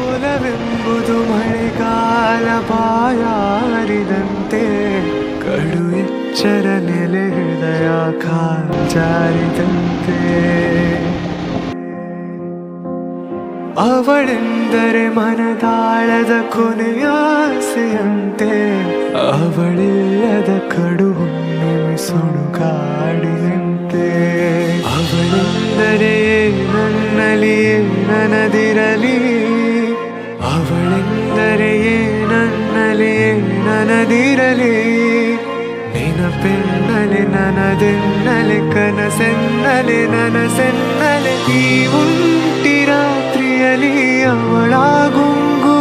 ಒಲವೆಂಬುದು ಮಳೆಗಾಲ ಬಾಯಾರಿದಂತೆ ಕಡು ಎಚ್ಚರ ನೆಲೆ ಹೃದಯ ಕಾಂಜಾರಿದಂತೆ ಅವಳೆಂದರೆ ಮನದಾಳದ ಕೊನೆಯಾಸೆಯಂತೆ ಅವಳಿಲ್ಲದ ಕಡು ಹುಣ್ಣಿಮೆ ಸುಡುಗಾಡಿದಂತೆ ಅವಳೆಂದರೆ ನನ್ನಲ್ಲಿ ನನದಿರಲಿ ಅವಳೆಂದರೆ ನನ್ನಲ್ಲಿ ನನದಿರಲಿ ನೆನಪೆನ್ನಲೆ ನನದೆನ್ನಲೆ ಕನಸೆನ್ನಲೆ ನನಸೆನ್ನಲೆ ಈ ಉಂಟಿ ರಾತ್ರಿಯಲ್ಲಿ ಅವಳ ಗುಂಗು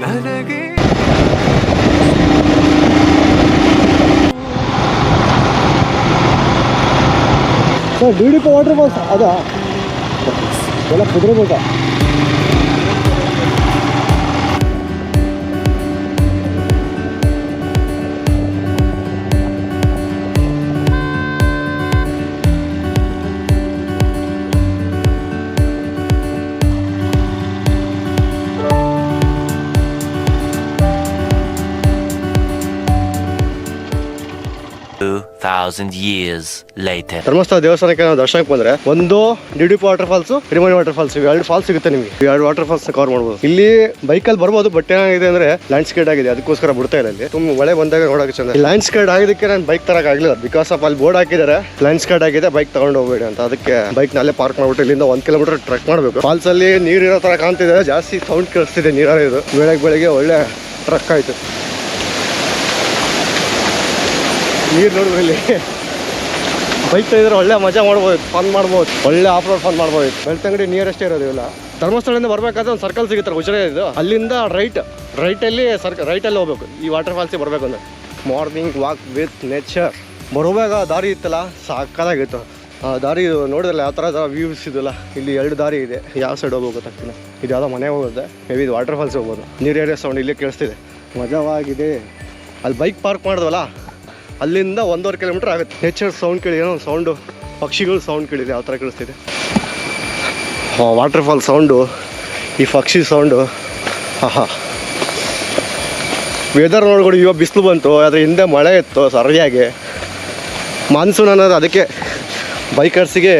ನನಗೆ ಸರ್ ಡಿ.ಡಿ.ಪಿ ವಾಟರ್ ಫಾಲ್ಸ್ ಅದಾ ಎಲ್ಲ ಕುದುರೆಬೇಕಾ 2,000 years later. ಧರ್ಮಸ್ಥಳ ದೇವಸ್ಥಾನಕ್ಕೆ ನಾವು ದರ್ಶನಕ್ಕೆ ಬಂದ್ರೆ ಒಂದು DDP waterfalls remain waterfalls ಎರಡು ಫಾಲ್ಸ್ ಸಿಗುತ್ತೆ ನಿಮಗೆ. ಎರಡು ವಾಟರ್ ಫಾಲ್ಸ್ ಕವರ್ ಮಾಡಬಹುದು. ಇಲ್ಲಿ ಬೈಕಲ್ಲಿ ಬರ್ಬೋದು, ಬಟ್ ಏನಾಗಿದೆ ಅಂದ್ರೆ ಲ್ಯಾಂಡ್ಸ್ಕೇಡ್ ಆಗಿದೆ, ಅದಕ್ಕೋಸ್ಕರ ಬಿಡ್ತಾ ಇಲ್ಲ. ಇಲ್ಲಿ ತುಂಬ ಮಳೆ ಬಂದಾಗ ನೋಡಕ್ಕೆ ಚಂದ. ಲ್ಯಾಂಡ್ಸ್ಕೇಡ್ ಆಗಿದ್ದಕ್ಕೆ ನಾನು ಬೈಕ್ ತರಕ್ ಆಗ್ಲಿಲ್ಲ, ಬಿಕಾಸ್ ಆಫ್ ಅಲ್ಲಿ ಬೋರ್ಡ್ ಹಾಕಿದ್ದಾರೆ ಲ್ಯಾಂಡ್ಸ್ಕೇಡ್ ಆಗಿದೆ, ಬೈಕ್ ತಗೊಂಡು ಹೋಗ್ಬೇಡಿ ಅಂತ. ಅದಕ್ಕೆ ಬೈಕ್ ನಲ್ಲೇ ಪಾರ್ಕ್ ಮಾಡ್ಬಿಟ್ಟು ಇಲ್ಲಿಂದ 1 ಕಿಲೋಮೀಟರ್ ಟ್ರೆಕ್ ಮಾಡಬೇಕು. ಫಾಲ್ಸ್ ಅಲ್ಲಿ ನೀರು ಇರೋ ತರ ಕಾಣ್ತಿದೆ, ಜಾಸ್ತಿ ಸೌಂಡ್ ಕೇಳಿಸ್ತಿದೆ ನೀರಿದು. ಬೆಳಗ್ಗೆ ಒಳ್ಳೆ ಟ್ರಕ್ ಆಯ್ತು. ನೀರು ನೋಡಿದ್ರೆ ಇಲ್ಲಿ ಬೈಕ್ ತೆಗೆದ್ರೆ ಒಳ್ಳೆ ಮಜಾ ಮಾಡ್ಬೋದು, ಫನ್ ಮಾಡ್ಬೋದು, ಒಳ್ಳೆ ಆಫ್ ರೋಡ್ ಫನ್ ಮಾಡ್ಬೋದು. ಬೆಳ್ತಂಗಡಿ ನಿಯರೆಸ್ಟ್ ಇರೋದು ಇಲ್ಲ. ಧರ್ಮಸ್ಥಳದಿಂದ ಬರ್ಬೇಕಾದ್ರೆ ಒಂದು ಸರ್ಕಲ್ ಸಿಗುತ್ತೆ ಹುಚ್ಚರೇ ಇದು, ಅಲ್ಲಿಂದ ರೈಟಲ್ಲಿ ರೈಟಲ್ಲಿ ಹೋಗ್ಬೇಕು. ಈ ವಾಟರ್ ಫಾಲ್ಸಿಗೆ ಬರಬೇಕು ಅಂದ್ರೆ ಮಾರ್ನಿಂಗ್ ವಾಕ್ ವಿತ್ ನೇಚರ್. ಬರುವಾಗ ದಾರಿ ಇತ್ತಲ್ಲ ಸಾಕಾಗಿತ್ತು. ಆ ದಾರಿ ನೋಡಿದ್ರಲ್ಲ ಯಾವ ಥರ ವ್ಯೂಸ್ ಇದಲ್ಲ. ಇಲ್ಲಿ 2 ದಾರಿ ಇದೆ, ಯಾವ ಸೈಡ್ ಹೋಗ್ಬೇಕು ಗೊತ್ತಾಗ್ತಿಲ್ಲ. ಇದು ಯಾವುದೋ ಮನೆ ಹೋಗುತ್ತೆ, ಮೇ ಬಿ ಇದು ವಾಟರ್ ಫಾಲ್ಸ್ ಹೋಗ್ಬೋದು. ನೀರು ಏರಿಯಾ ಸೌಂಡ್ ಇಲ್ಲೇ ಕೇಳಿಸ್ತಿದೆ, ಮಜವಾಗಿದೆ. ಅಲ್ಲಿ ಬೈಕ್ ಪಾರ್ಕ್ ಮಾಡಿದ್ವಲ್ಲ, ಅಲ್ಲಿಂದ 1.5 ಕಿಲೋಮೀಟರ್ ಆಗುತ್ತೆ. ನೇಚರ್ ಸೌಂಡ್ ಕೇಳಿ, ಏನೋ ಸೌಂಡು, ಪಕ್ಷಿಗಳು ಸೌಂಡ್ ಕೇಳಿದೆ, ಯಾವ ಥರ ಕೇಳಿಸ್ತಿದೆ. ವಾಟರ್ ಫಾಲ್ ಸೌಂಡು, ಈ ಪಕ್ಷಿ ಸೌಂಡು, ಹಾಂ. ವೆದರ್ ನೋಡ್ಕೊಂಡು ಇವಾಗ ಬಿಸಿಲು ಬಂತು, ಅದ್ರ ಹಿಂದೆ ಮಳೆ ಇತ್ತು ಸರಿಯಾಗಿ. ಮಾನ್ಸೂನ್ ಅನ್ನೋದು ಅದಕ್ಕೆ ಬೈಕರ್ಸಿಗೆ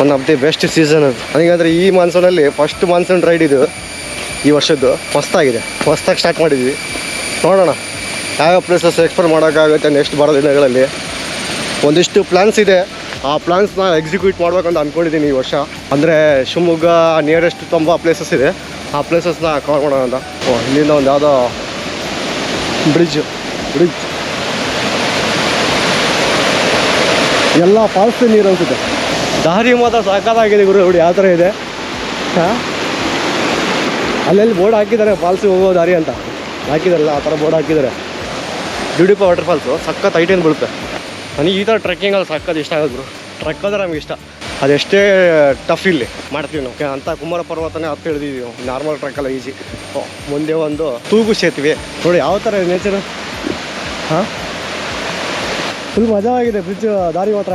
one of the best season ಅದು. ನನಗಂದರೆ ಈ ಮಾನ್ಸೂನಲ್ಲಿ ಫಸ್ಟ್ ಮಾನ್ಸೂನ್ ರೈಡ್ ಇದು ಈ ವರ್ಷದ್ದು. ಮಸ್ತಾಗಿ ಸ್ಟಾರ್ಟ್ ಮಾಡಿದ್ವಿ. ನೋಡೋಣ ಯಾವ ಪ್ಲೇಸಸ್ ಎಕ್ಸ್ಪ್ಲೋರ್ ಮಾಡೋಕ್ಕಾಗುತ್ತೆ ನೆಕ್ಸ್ಟ್ ಬರೋ ದಿನಗಳಲ್ಲಿ. ಒಂದಿಷ್ಟು ಪ್ಲ್ಯಾನ್ಸ್ ಇದೆ, ಆ ಪ್ಲ್ಯಾನ್ಸ್ನ ಎಕ್ಸಿಕ್ಯೂಟ್ ಮಾಡ್ಬೇಕಂತ ಅಂದ್ಕೊಂಡಿದ್ದೀನಿ ಈ ವರ್ಷ. ಅಂದರೆ ಶಿವಮೊಗ್ಗ ನಿಯರೆಸ್ಟ್ ತುಂಬ ಪ್ಲೇಸಸ್ ಇದೆ, ಆ ಪ್ಲೇಸಸ್ನ ಕವರ್ ಮಾಡೋಣ ಅಂತ. ಇಲ್ಲಿಂದ ಒಂದು ಯಾವುದೋ ಬ್ರಿಡ್ಜ್ ಎಲ್ಲ ಫಾಲ್ಸ್ ನೀರು ಅನ್ಸುತ್ತೆ. ದಾರಿ ಮಾತ್ರ ಸಾಕಾಗಿದೆ ಗುರು, ನೋಡಿ ಯಾವ ಥರ ಇದೆ. ಹಾಂ, ಅಲ್ಲೆಲ್ಲಿ ಬೋರ್ಡ್ ಹಾಕಿದ್ದಾರೆ ಫಾಲ್ಸಿಗೆ ಹೋಗೋ ದಾರಿ ಅಂತ ಹಾಕಿದಾರಲ್ಲ, ಆ ಥರ ಬೋರ್ಡ್ ಹಾಕಿದ್ದಾರೆ. ಡಿ.ಡಿ.ಪಿ ವಾಟರ್ ಫಾಲ್ಸು ಸಖತ್ ಹೈಟೇನು ಬೀಳುತ್ತೆ. ನನಗೆ ಈ ಥರ ಟ್ರೆಕ್ಕಿಂಗಲ್ಲಿ ಸಖತ್ ಇಷ್ಟ ಆಗೋದು. ಟ್ರೆಕ್ ಅಂದರೆ ನಮ್ಗೆ ಇಷ್ಟ, ಅದೆಷ್ಟೇ ಟಫ್ ಇಲ್ಲಿ ಮಾಡ್ತೀವಿ ನಾವು ಅಂತ. ಕುಮಾರ ಪರ್ವತನೇ ಹತ್ತು ಹಿಡಿದಿದ್ದೀವಿ, ನಾರ್ಮಲ್ ಟ್ರೆಕ್ಕಲ್ಲ ಈಸಿ. ಮುಂದೆ ಒಂದು ತೂಗು ಸೇತುವೆ ನೋಡಿ ಯಾವ ಥರ ನೇಚರು. ಹಾಂ, ಫುಲ್ ಮಜವಾಗಿದೆ ಬ್ರಿಡ್ಜ್ ದಾರಿ ಮಾತ್ರ.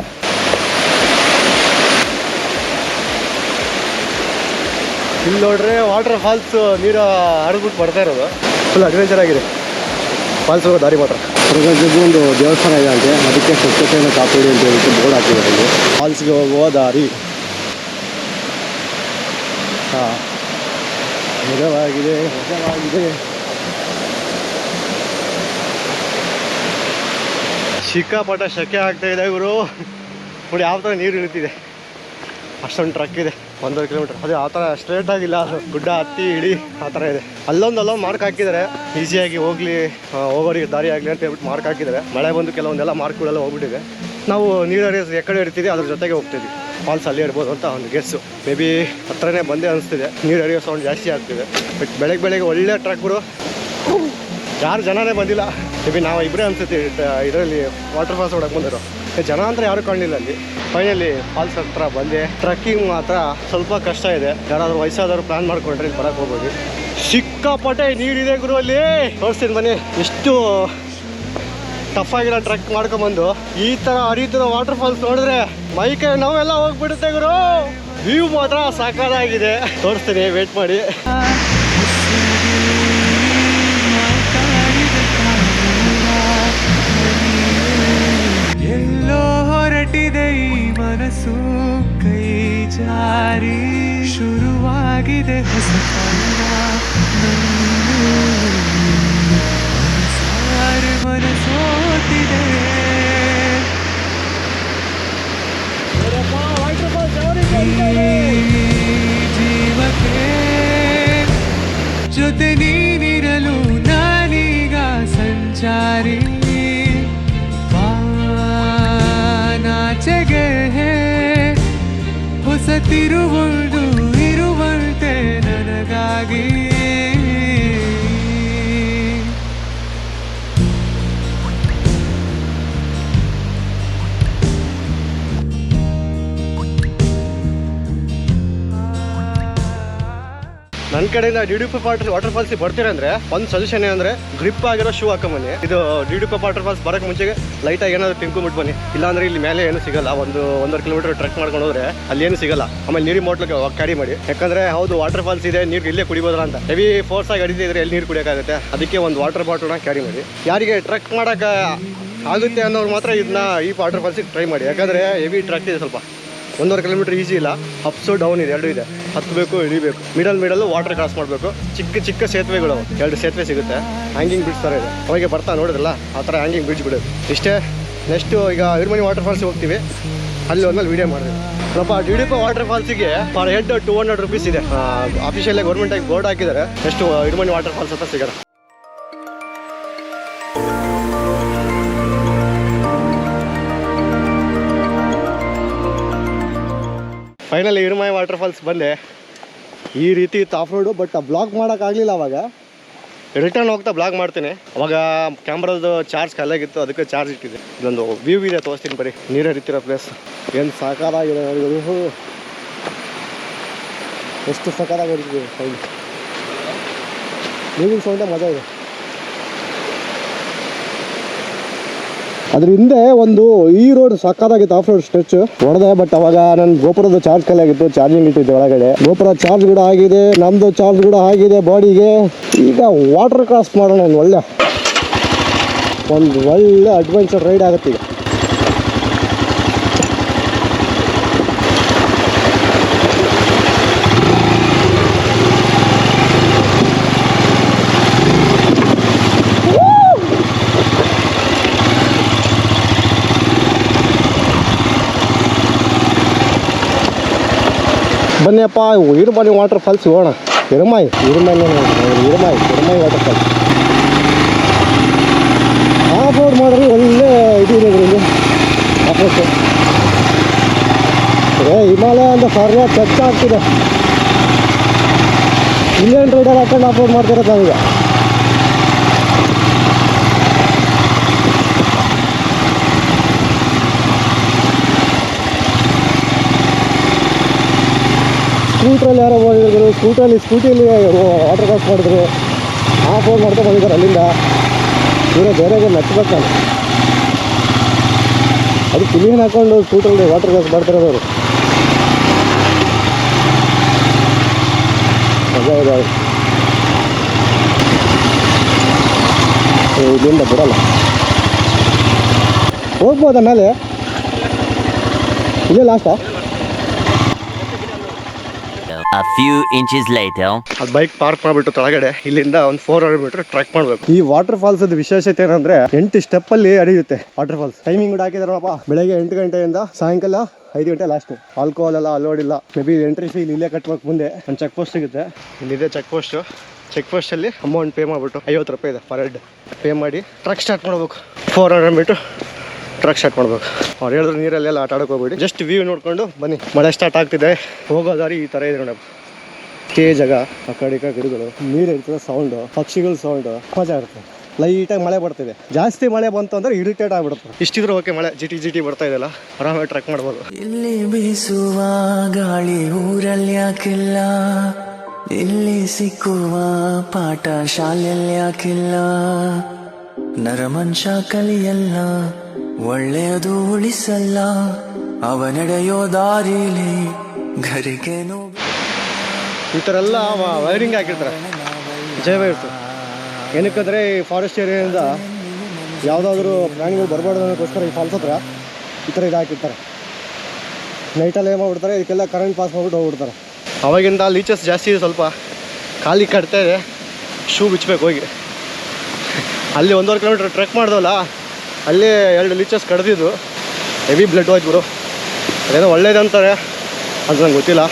ಇಲ್ಲಿ ನೋಡ್ರೆ ವಾಟರ್ ಫಾಲ್ಸ್ ನೀರು ಹರಿದ್ಬಿಟ್ಟು ಬರ್ತಾ ಇರೋದು. ಫುಲ್ ಅಡ್ವೆಂಚರ್ ಆಗಿದೆ ಫಾಲ್ಸ್ ಹೋಗೋ ದಾರಿ ಮಾತ್ರ. ಒಂದು ದೇವಸ್ಥಾನ ಇದೆ ಅಂತೆ, ಅದಕ್ಕೆ ಸ್ವಚ್ಛತೆಯನ್ನು ಕಾಪಾಡಿ ಅಂತ ಹೇಳ್ಬಿಟ್ಟು ಬೋರ್ಡ್ ಹಾಕಿದ್ದಾರೆ ಇಲ್ಲಿ. ಫಾಲ್ಸ್ಗೆ ಹೋಗುವ ದಾರಿ. ಹಾಂ, ಮಜವಾಗಿದೆ. ಸಿಕ್ಕಾಪಟ್ಟ ಶೆಕೆ ಆಗ್ತಾ ಇದೆ ಗುರು. ನೋಡಿ ಯಾವ ಥರ ನೀರು ಇಳಿತಿದೆ, ಅಷ್ಟೊಂದು ಟ್ರಕ್ ಇದೆ 1.5 ಕಿಲೋಮೀಟರ್. ಅದೇ ಆ ಥರ ಸ್ಟ್ರೇಟ್ ಆಗಿಲ್ಲ, ಗುಡ್ಡ ಹತ್ತಿ ಇಳಿ ಆ ಥರ ಇದೆ. ಅಲ್ಲೊಂದು ಮಾರ್ಕ್ ಹಾಕಿದ್ದಾರೆ, ಈಸಿಯಾಗಿ ಹೋಗೋರಿಗೆ ದಾರಿ ಆಗಲಿ ಅಂತ ಹೇಳ್ಬಿಟ್ಟು ಮಾರ್ಕ್ ಹಾಕಿದ್ದಾರೆ. ಮಳೆ ಬಂದು ಕೆಲವೊಂದೆಲ್ಲ ಮಾರ್ಕ್ಗಳೆಲ್ಲ ಹೋಗ್ಬಿಟ್ಟಿದೆ. ನಾವು ನೀರು ಹರಿಯೋದು ಎಕಡೆ ಇರ್ತೀವಿ ಅದ್ರ ಜೊತೆಗೆ ಹೋಗ್ತಿದ್ವಿ. ಫಾಲ್ಸ್ ಅಲ್ಲಿ ಇರ್ಬೋದು ಅಂತ ಒಂದು ಗೆಸ್ಸು. ಮೇ ಬಿ ಹತ್ರನೇ ಬಂದೇ ಅನಿಸ್ತಿದೆ, ನೀರು ಹರಿಯೋ ಸೌಂಡ್ ಜಾಸ್ತಿ ಆಗ್ತಿದೆ. ಬಟ್ ಬೆಳಗ್ಗೆ ಒಳ್ಳೆ ಟ್ರಕ್ಗಳು, ಯಾರು ಜನನೇ ಬಂದಿಲ್ಲ. ಮೇ ಬಿ ನಾವು ಇಬ್ಬರೇ ಅನಿಸುತ್ತೆ ಇದರಲ್ಲಿ ವಾಟರ್ ಫಾಲ್ಸ್ ಹೊಡಕ್ಕೆ ಬಂದಿರೋ. ಜನ ಅಂತ ಯಾರು ಕಾಣಲಿಲ್ಲ ಅಲ್ಲಿ. ಫೈನಲಿ ಫಾಲ್ಸ್ ಹತ್ರ ಬಂದೆ. ಟ್ರಕ್ಕಿಂಗ್ ಮಾತ್ರ ಸ್ವಲ್ಪ ಕಷ್ಟ ಇದೆ, ಯಾರಾದರೂ ವಯಸ್ಸಾದವರು ಪ್ಲಾನ್ ಮಾಡ್ಕೊಂಡ್ರೆ ಇಲ್ಲಿ ಬರಕ್ಕೆ ಹೋಗ್ಬೋದು. ಸಿಕ್ಕಾಪಟ್ಟೆ ನೀರಿದೆ ಗುರು ಅಲ್ಲಿ, ತೋರಿಸ್ತೀನಿ ಬನ್ನಿ. ಎಷ್ಟು ಟಫ್ ಆಗಿರೋ ಟ್ರಕ್ ಮಾಡ್ಕೊಂಬಂದು ಈ ಥರ ಹರಿತಿರೋ ವಾಟರ್ ಫಾಲ್ಸ್ ನೋಡಿದ್ರೆ ಮೈಕೈ ನೋವೆಲ್ಲ ಹೋಗ್ಬಿಡುತ್ತೆ ಗುರು. ವ್ಯೂ ಮಾತ್ರ ಸಾಕಾಗಿದೆ, ತೋರಿಸ್ತೀನಿ, ವೇಟ್ ಮಾಡಿ. ಎಲ್ಲೋ ಹೊರಟಿದೆ ಈ ಮನಸ್ಸು, ಕೈ ಜಾರಿ ಶುರುವಾಗಿದೆ ಹೊಸ ಮನಸೋತಿದೆ. ಜೀವಕ್ಕೆ ಜೊತೆ ನೀನಿರಲು ನಾನೀಗ ಸಂಚಾರಿ, ಬಾನಾಚೆಗೆ ಹೊಸ ತಿರುವೊಂದು ಇರುವಂತೆ ನನಗಾಗಿ. ನನ್ನ ಕಡೆಯಿಂದ ಡಿಡಿಪಿ ವಾಟರ್ ಫಾಲ್ಸ್ ಬರ್ತೀರಂದ್ರೆ ಒಂದು ಸಜೆಷನ್ ಏನಂದ್ರೆ ಗ್ರಿಪ್ ಆಗಿರೋ ಶೂ ಹಾಕೊಂಬನ್ನಿ. ಇದು ಡಿಡಿಪಿ ವಾಟರ್ ಫಾಲ್ಸ್ ಬರೋಕ್ಕೆ ಮುಂಚೆಗೆ ಲೈಟಾಗಿ ಏನಾದ್ರು ತಿನ್ಕೊಂಡ್ಬಿಟ್ಟು ಬನ್ನಿ. ಇಲ್ಲಾಂದ್ರೆ ಇಲ್ಲಿ ಮೇಲೆ ಏನು ಸಿಗಲ್ಲ. ಒಂದೂವರೆ ಕಿಲೋಮೀಟರ್ ಟ್ರೆಕ್ ಮಾಡ್ಕೊಂಡು ಹೋದ್ರೆ ಅಲ್ಲಿ ಏನು ಸಿಗಲ್ಲ. ಆಮೇಲೆ ನೀರಿನ ಬಾಟ್ಲಿಗೆ ಕ್ಯಾರಿ ಮಾಡಿ, ಯಾಕಂದ್ರೆ ಹೌದು ವಾಟರ್ ಫಾಲ್ಸ್ ಇದೆ, ನೀರು ಇಲ್ಲೇ ಕುಡಿಬೋದ್ರ ಅಂತ. ಹೆವಿ ಫೋರ್ಸ್ ಆಗಿ ಅಡಿತಿದ್ರೆ ಎಲ್ಲಿ ನೀರು ಕುಡಿಯೋಕ್ಕಾಗುತ್ತೆ. ಅದಕ್ಕೆ ಒಂದು ವಾಟರ್ ಬಾಟಲ್ನ ಕ್ಯಾರಿ ಮಾಡಿ. ಯಾರಿಗೆ ಟ್ರೆಕ್ ಮಾಡೋಕೆ ಆಗುತ್ತೆ ಅನ್ನೋರು ಮಾತ್ರ ಇದನ್ನ ಈ ವಾಟರ್ ಫಾಲ್ಸಿಗೆ ಟ್ರೈ ಮಾಡಿ. ಯಾಕಂದರೆ ಹೆವಿ ಟ್ರೆಕ್ ಇದೆ, ಸ್ವಲ್ಪ 1.5 ಕಿಲೋಮೀಟರ್ ಈಸಿ ಇಲ್ಲ, ಅಪ್ಸು ಡೌನ್ ಇದೆ, ಎರಡೂ ಇದೆ. ಹತ್ತಬೇಕು, ಇಳಿಬೇಕು, ಮಿಡಲ್ಲು ವಾಟರ್ ಕ್ರಾಸ್ ಮಾಡಬೇಕು. ಚಿಕ್ಕ ಸೇತುವೆಗಳು, 2 ಸೇತುವೆ ಸಿಗುತ್ತೆ. ಹ್ಯಾಂಗಿಂಗ್ ಬ್ರಿಡ್ಜ್ ಥರ ಇದೆ, ಅವಾಗೆ ಬರ್ತಾ ನೋಡಿದ್ರಲ್ಲ ಆ ಥರ ಹ್ಯಾಂಗಿಂಗ್ ಬ್ರಿಡ್ಜ್ ಬಿಡೋದು. ಇಷ್ಟೇ. ನೆಕ್ಸ್ಟು ಈಗ ಇರುಮನಿ ವಾಟರ್ ಫಾಲ್ಸಿಗೆ ಹೋಗ್ತೀವಿ, ಅಲ್ಲಿ ಒಂದ್ಮೇಲೆ ವೀಡಿಯೋ ಮಾಡಿದ್ವಿ. ಸ್ವಲ್ಪ ಡಿಡಿಪಿ ವಾಟರ್ ಫಾಲ್ಸಿಗೆ ಪರ್ ಹೆಡ್ 200 ರುಪೀಸ್ ಇದೆ. ಆಫಿಷಿಯಲ್ ಗೌರ್ಮೆಂಟಾಗಿ ಬೋರ್ಡ್ ಹಾಕಿದ್ದಾರೆ. ಎಷ್ಟು ಇರುಮನಿ ವಾಟರ್ ಫಾಲ್ಸ್ ಅಂತ ಸಿಗೋಣ. ಫೈನಲಿ ಇರುಮೈ ವಾಟರ್ ಫಾಲ್ಸ್ ಬಂದೆ. ಈ ರೀತಿ ಇತ್ತು ಆಫ್ ರೋಡು, ಬಟ್ ಬ್ಲಾಗ್ ಮಾಡೋಕ್ಕಾಗಲಿಲ್ಲ. ಅವಾಗ ರಿಟರ್ನ್ ಹೋಗ್ತಾ ಬ್ಲಾಗ್ ಮಾಡ್ತೀನಿ. ಅವಾಗ ಕ್ಯಾಮ್ರಾದು ಚಾರ್ಜ್ ಖಾಲಿಯಾಗಿತ್ತು, ಅದಕ್ಕೆ ಚಾರ್ಜ್ ಇಟ್ಟಿದೆ. ಇದೊಂದು ವ್ಯೂ ಇದೆ, ತೋರಿಸ್ತೀನಿ ಬರೀ. ನೀರೇ ಹರಿತಿರೋ ಪ್ಲೇಸ್ ಏನು ಸಾಕಾಗಿದೆ ನೋಡಿ. ಎಷ್ಟು ಸಕಾಲಾಗಿ ಹೊಡಿತಿದೆ ಸೌಂಡ್, ನೀರಿನ ಸೌಂಡೇ ಮಜಾ ಇದೆ. ಅದ್ರ ಹಿಂದೆ ಒಂದು ಈ ರೋಡ್ ಸಾಕಾಗಿತ್ತು, ಆಫ್ ರೋಡ್ ಸ್ಟ್ರೆಚ್ ಹೊಡೆದೆ. ಬಟ್ ಅವಾಗ ನನ್ನ ಗೋಪುರದ ಚಾರ್ಜ್ ಖಾಲಿಯಾಗಿತ್ತು, ಚಾರ್ಜಿಂಗ್ ಇಟ್ಟಿದ್ದೆ ಒಳಗಡೆ. ಗೋಪುರ ಚಾರ್ಜ್ ಕೂಡ ಆಗಿದೆ, ನಮ್ಮದು ಚಾರ್ಜ್ ಕೂಡ ಆಗಿದೆ ಬಾಡಿಗೆ. ಈಗ ವಾಟರ್ ಕ್ರಾಸ್ ಮಾಡೋಣ, ಒಂದು ಒಳ್ಳೆ ಅಡ್ವೆಂಚರ್ ರೈಡ್ ಆಗುತ್ತೆ ಈಗ. ಬನ್ನಿಯಪ್ಪ, ಇರುಮನಿ ವಾಟರ್ ಫಾಲ್ಸ್ ಹೋಗೋಣ. ಇರುಮೈ ವಾಟರ್ ಫಾಲ್ಸ್ ಆಫ್ ರೋಡ್ ಮಾಡಿದ್ರೆ ಒಳ್ಳೆ ಇದು ಇದೆ ಇಲ್ಲಿ. ಆಫ್ ರೋಡ್ ಹಿಮಾಲಯ ಅಂತ ಸರಿಯಾಗಿ ಟಚ್ ಆಗ್ತಿದೆ. ಇಂಡಿಯನ್ ರೈಡರ್ ಹಾಕೊಂಡು ಆಫ್ ರೋಡ್ ಮಾಡ್ತಿರೋದು ನಾವೀಗ. ಸ್ಕೂಟ್ರಲ್ಲಿ ಯಾರೋ ಹೋಗಿದ್ರು, ಸ್ಕೂಟಿಯಲ್ಲಿ ವಾಟರ್ ಕ್ರಾಸ್ ಮಾಡಿದ್ರು, ಆಫ್ ರೋಡ್ ಮಾಡ್ತಾ ಬಂದಿದ್ದಾರೆ ಅಲ್ಲಿಂದ. ಇವರೇ ಬೇರೆಗೆ ಮೆಚ್ಚಬೇಕು ನಾನು. ಅದು ಕ್ಲೀನ್ ಹಾಕೊಂಡು ಸ್ಕೂಟ್ರಲ್ಲಿ ವಾಟರ್ ಕ್ರಾಸ್ ಮಾಡ್ತಿರೋದವರು. ಮಜಾ ಇದೆ. ಇಲ್ಲಿಂದ ಬಿಡಲ್ಲ, ಹೋಗ್ಬೋದ ಮೇಲೆ? ಇಲ್ಲೇ ಲಾಸ್ಟಾ? A few inches later. ಅದು ಬೈಕ್ ಪಾರ್ಕ್ ಮಾಡಿಬಿಟ್ಟು ಕೆಳಗಡೆ ಇಲ್ಲಿಂದ ಒಂದು 400 ಮೀಟರ್ ಟ್ರೆಕ್ ಮಾಡಬೇಕು. ಈ ವಾಟರ್ ಫಾಲ್ಸ್ ವಿಶೇಷತೆ ಏನಂದ್ರೆ 8 ಸ್ಟೆಪ್ ಅಲ್ಲಿ ಹರಿಯುತ್ತೆ ವಾಟರ್ ಫಾಲ್ಸ್. ಟೈಮಿಂಗ್ ಕೂಡ ಹಾಕಿದಾರಪ್ಪ, ಬೆಳಗ್ಗೆ 8 ಗಂಟೆಯಿಂದ ಸಾಯಂಕಾಲ 5 ಗಂಟೆ ಲಾಸ್ಟ್. ಆಲ್ಕೋಹಾಲ್ ಎಲ್ಲ ಅಲೋಡ್ ಇಲ್ಲ. ಮೇ ಬಿ ಎಂಟ್ರಿ ಫೀಲ್ ಇಲ್ಲೇ ಕಟ್ಬೇಕು. ಮುಂದೆ ಒಂದು ಚೆಕ್ ಪೋಸ್ಟ್ ಸಿಗುತ್ತೆ, ಇಲ್ಲಿದೆ ಚೆಕ್ ಪೋಸ್ಟ್ ಅಲ್ಲಿ ಅಮೌಂಟ್ ಪೇ ಮಾಡಿಬಿಟ್ಟು 50 ರೂಪಾಯಿ ಇದೆ ಪರ್ ಹೆಡ್. ಪೇ ಮಾಡಿ ಟ್ರಕ್ ಸ್ಟಾರ್ಟ್ ಮಾಡಬೇಕು. 400 ಮೀಟರ್ ಟ್ರಕ್ ಸ್ಟಾರ್ಟ್ ಮಾಡ್ಬೇಕು. ಅವ್ರು ಹೇಳಿದ್ರು ನೀರಲ್ಲೆಲ್ಲ ಆಟ ಆಡೋಕೆ ಹೋಗ್ಬೇಡಿ, ಜಸ್ಟ್ ವ್ಯೂ ನೋಡ್ಕೊಂಡು ಬನ್ನಿ. ಮಳೆ ಸ್ಟಾರ್ಟ್ ಆಗ್ತಿದೆ, ಹೋಗೋ ದಾರಿ ಈ ಥರ ಇದೆ ನೋಡಿ. ಕೇ ಜಾಗ, ಆ ಕಡೆ ಗಿಡಗಳು, ನೀರು ಇರ್ತದೆ, ಸೌಂಡು, ಪಕ್ಷಿಗಳ ಸೌಂಡು, ಮಜಾ ಇರುತ್ತೆ. ಲೈಟಾಗಿ ಮಳೆ ಬರ್ತಿದೆ. ಜಾಸ್ತಿ ಮಳೆ ಬಂತು ಅಂದ್ರೆ ಇರಿಟೇಟ್ ಆಗ್ಬಿಡುತ್ತೆ. ಇಷ್ಟಿದ್ರು ಓಕೆ, ಮಳೆ ಜಿಟಿ ಬರ್ತಾ ಇದೆಯಲ್ಲ, ಆರಾಮಾಗಿ ಟ್ರೆಕ್ ಮಾಡ್ಬೋದು. ಇಲ್ಲಿ ಬೀಸುವ ಗಾಳಿ ಊರಲ್ಲಿ ಯಾಕಿಲ್ಲ, ಇಲ್ಲಿ ಸಿಕ್ಕುವ ಪಾಠ ಶಾಲೆಯಲ್ಲಿ ಯಾಕಿಲ್ಲ. ನರಮನುಷ್ಯ ಕಲಿಯಲ್ಲ, ಒಳ್ಳೆಯದು ಉಳಿಸಲ್ಲ, ಅವ ನಡೆಯೋ ದಾರಿಲಿ घर के नो ಈ ಥರ ಎಲ್ಲ ವೈರಿಂಗ್ ಹಾಕಿರ್ತಾರೆ ಜೈ ವೈರ್ಸು. ಏನಕ್ಕಂದರೆ ಈ ಫಾರೆಸ್ಟ್ ಏರಿಯಾದಿಂದ ಯಾವುದಾದ್ರೂ ಪ್ರಾಣಿಗಳು ಬರಬಾರ್ದು ಅನ್ನೋಕ್ಕೋಸ್ಕರ ಈ ಫಾಲ್ಸ್ ಹತ್ರ ಈ ಥರ ಇದು ಹಾಕಿರ್ತಾರೆ. ನೈಟಲ್ಲಿ ಏನು ಮಾಡ್ಬಿಡ್ತಾರೆ, ಇದಕ್ಕೆಲ್ಲ ಕರೆಂಟ್ ಪಾಸ್ ಮಾಡಿಬಿಟ್ಟು ಹೋಗ್ಬಿಡ್ತಾರೆ. ಅವಾಗಿಂದ ಲೀಚಸ್ ಜಾಸ್ತಿ ಇದೆ, ಸ್ವಲ್ಪ ಖಾಲಿ ಕಟ್ತಾ ಇದೆ, ಶೂ ಬಿಚ್ಚಬೇಕು ಹೋಗಿ. ಅಲ್ಲಿ 1.5 ಕಿಲೋಮೀಟ್ರ್ ಟ್ರೆಕ್ ಮಾಡ್ದವಲ್ಲ, ಅಲ್ಲಿ 2 ಲೀಚಸ್ ಕಡ್ದಿದ್ದು, ಹೆವಿ ಬ್ಲಡ್ ಹೋಯ್ತು ಗುರು. ಅದೇನೋ ಒಳ್ಳೇದಂತಾರೆ ಅದು ನಂಗೆ ಗೊತ್ತಿಲ್ಲ.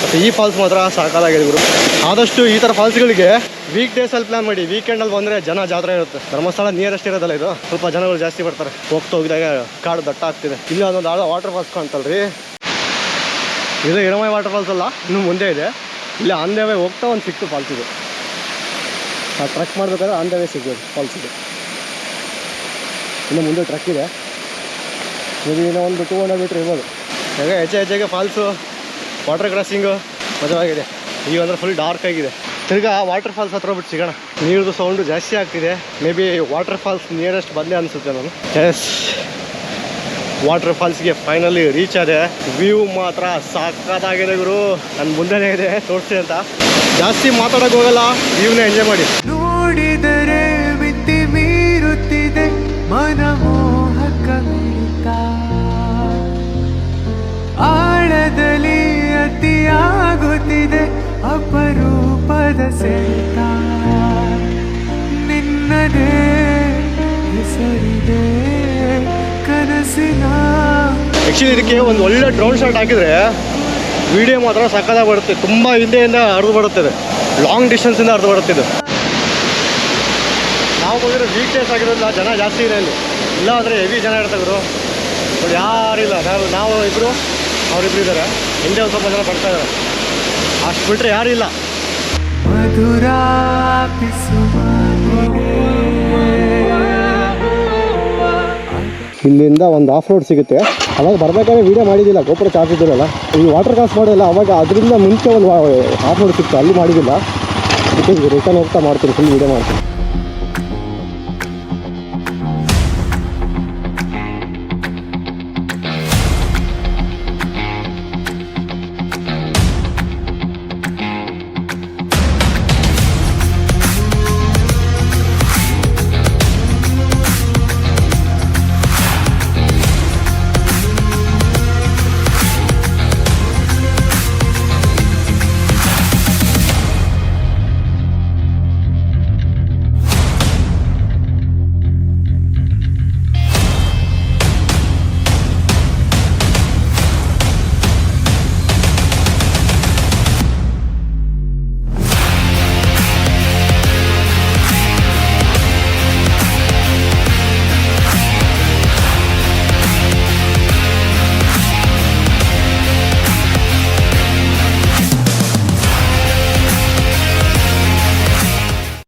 ಮತ್ತು ಈ ಫಾಲ್ಸ್ ಮಾತ್ರ ಸಾಕಾಗಿದೆ ಗುರು. ಆದಷ್ಟು ಈ ಥರ ಫಾಲ್ಸ್ಗಳಿಗೆ ವೀಕ್ ಡೇಸಲ್ಲಿ ಪ್ಲ್ಯಾನ್ ಮಾಡಿ. ವೀಕೆಂಡಲ್ಲಿ ಬಂದರೆ ಜನ ಜಾತ್ರೆ ಇರುತ್ತೆ. ಧರ್ಮಸ್ಥಳ ನಿಯರೆಸ್ಟ್ ಇರೋದಲ್ಲ ಇದು, ಸ್ವಲ್ಪ ಜನಗಳು ಜಾಸ್ತಿ ಬರ್ತಾರೆ. ಹೋಗಿದಾಗ ಕಾಡು ದಟ್ಟ ಆಗ್ತಿದೆ. ಇಲ್ಲಿ ಒಂದೊಂದು ವಾಟರ್ ಫಾಲ್ಸ್ ಕಾಣ್ತಲ್ರಿ, ಇದು ಇರಮೈ ವಾಟರ್ ಫಾಲ್ಸ್ ಅಲ್ಲ, ಇನ್ನೂ ಮುಂದೆ ಇದೆ. ಇಲ್ಲಿ ಆನ್ ದ ವೇ ಹೋಗ್ತಾ ಒಂದು ಸಿಕ್ತು ಫಾಲ್ಸ್ ಇದೆ. ಆ ಟ್ರೆಕ್ ಮಾಡಬೇಕಾದ್ರೆ ಆನ್ ದ ವೇ ಸಿಗೋದು ಫಾಲ್ಸ್ ಇದೆ. ಇನ್ನು ಮುಂದೆ ಟ್ರೆಕ್ ಇದೆ, ಇದು ಇನ್ನೂ ಒಂದು 200 ಮೀಟ್ರ್ ಇರ್ಬೋದು. ಹಾಗೆ ಹೆಚ್ಚೆಗೆ ಫಾಲ್ಸು, ವಾಟರ್ ಕ್ರಾಸಿಂಗು ಮಜವಾಗಿದೆ. ಈಗ ಅಂದರೆ ಫುಲ್ ಡಾರ್ಕ್ ಆಗಿದೆ. ತಿರ್ಗಾ ವಾಟರ್ ಫಾಲ್ಸ್ ಹತ್ರ ಬಿಟ್ಟು ಸಿಗೋಣ. ನೀರ್ದು ಸೌಂಡು ಜಾಸ್ತಿ ಆಗ್ತಿದೆ. Maybe waterfalls nearest ಬಂದೆ ಅನಿಸುತ್ತೆ ನಾನು. ಎಸ್, ವಾಟರ್ ಫಾಲ್ಸ್ಗೆ ಫೈನಲಿ ರೀಚ್ ಆದೆ. ವ್ಯೂ ಮಾತ್ರ ಸಾಕಾಗಿದೆ ಗುರು. ನನ್ನ ಮುಂದೆನೇ ಇದೆ, ತೋರಿಸ್ತೀನಿ ಅಂತ. ಜಾಸ್ತಿ ಮಾತಾಡೋಕೆ ಹೋಗಲ್ಲ, ವ್ಯೂನ ಎಂಜಾಯ್ ಮಾಡಿ. ನೋಡಿದರೆ ಮಿತಿ ಮೀರುತ್ತಿದೆ ಮನಮೋಹಕ ಮಿಡಿತ, ಆಳದಲ್ಲಿ ಅತಿಯಾಗುತ್ತಿದೆ ಅಪರೂಪದ ಸೆಳೆತ. ನಿನ್ನದೇ ಹೆಸರಿದೆ ಕನಸಿನ. ಆ್ಯಕ್ಚುಲಿ ಇದಕ್ಕೆ ಒಂದು ಒಳ್ಳೆ ಡ್ರೋನ್ ಶಾಟ್ ಹಾಕಿದರೆ ವಿಡಿಯೋ ಮಾತ್ರ ಸಕ್ಕತ್ತಾಗಿ ಬರುತ್ತೆ. ತುಂಬ ಹಿಂದೆಯಿಂದ ಹರಿದು ಬರುತ್ತೆ, ಇದು ಲಾಂಗ್ ಡಿಸ್ಟೆನ್ಸಿಂದ ಹರಿದು ಬರುತ್ತೆ. ಇದು ನಾವು ಬಂದರೆ ವೀಕ್ ಡೇಸ್ ಆಗಿರೋದಿಲ್ಲ, ಜನ ಜಾಸ್ತಿ ಇದೆ ಇಲ್ಲಿ. ಇಲ್ಲ ಅಂದರೆ ಹೆವಿ ಜನ ಇರ್ತಾರೆ ಗುರು. ಬಟ್ ಯಾರಿಲ್ಲ, ನಾವು ಇಬ್ಬರು, ಅವರಿಬ್ರು ಇದ್ದಾರೆ. ಹಿಂದೆ ಒಂದು ಸ್ವಲ್ಪ ಜನ ಬರ್ತಾ ಇದ್ದಾರೆ, ಅಷ್ಟು ಬಿಟ್ಟರೆ ಯಾರೂ ಇಲ್ಲ. ಇಲ್ಲಿಂದ ಒಂದು ಆಫ್ ರೋಡ್ ಸಿಗುತ್ತೆ. ಅವಾಗ ಬರ್ಬೇಕಾದ್ರೆ ವೀಡಿಯೋ ಮಾಡಿದ್ದಿಲ್ಲ, ಗೋಪುರ ಚಾರ್ಜ್ ಇದ್ದಿರಲ್ಲ. ಈ ವಾಟರ್ ಕ್ರಾಸ್ ಮಾಡಿಲ್ಲ, ಅವಾಗ ಅದರಿಂದ ಮುಂಚೆ ಒಂದು ಆಫ್ ರೋಡ್ ಸಿಕ್ತು, ಅಲ್ಲಿ ಮಾಡಿದ್ದಿಲ್ಲ. ಅದಕ್ಕೆ ರಿಟರ್ನ್ ಹೋಗ್ತಾ ಮಾಡ್ತೀನಿ, ಫುಲ್ ವೀಡಿಯೋ ಮಾಡ್ತೀನಿ.